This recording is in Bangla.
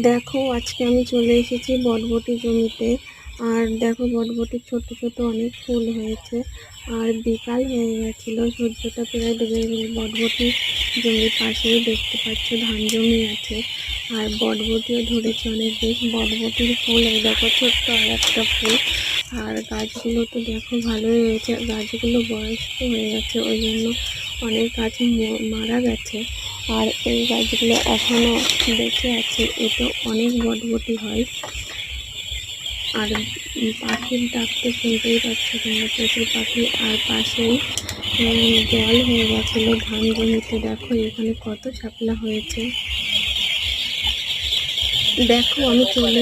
দেখো আজকে আমি চলে এসেছি বটবটি জমিতে। আর দেখো বটবটির ছোট ছোট অনেক ফুল হয়েছে। আর বিকাল হয়ে গেছিল, সূর্যটা প্রায় ডুবে গেল। বটবটি জমির পাশেই দেখতে পাচ্ছ ধান জমি আছে। আর বটবটিও ধরেছে অনেক বেশ। বটবটির ফুল এই দেখো, ছোট্ট আর একটা ফুল। আর গাছগুলো তো দেখো ভালোই হয়েছে। গাছগুলো বয়স্ক হয়ে গেছে, ওই জন্য অনেক গাছ মারা গেছে। আর এই গাছগুলো এখনো বেঁচে আছে, এতে অনেক বটবটি হয়। আর পাখির ডাক তো শুনতেই পাচ্ছ তোমরা, প্রচুর পাখি। আর পাশেই জল হয়ে গেছিলো ধান জমিতে। দেখো এখানে কত শাপলা হয়েছে। দেখো আমি চলে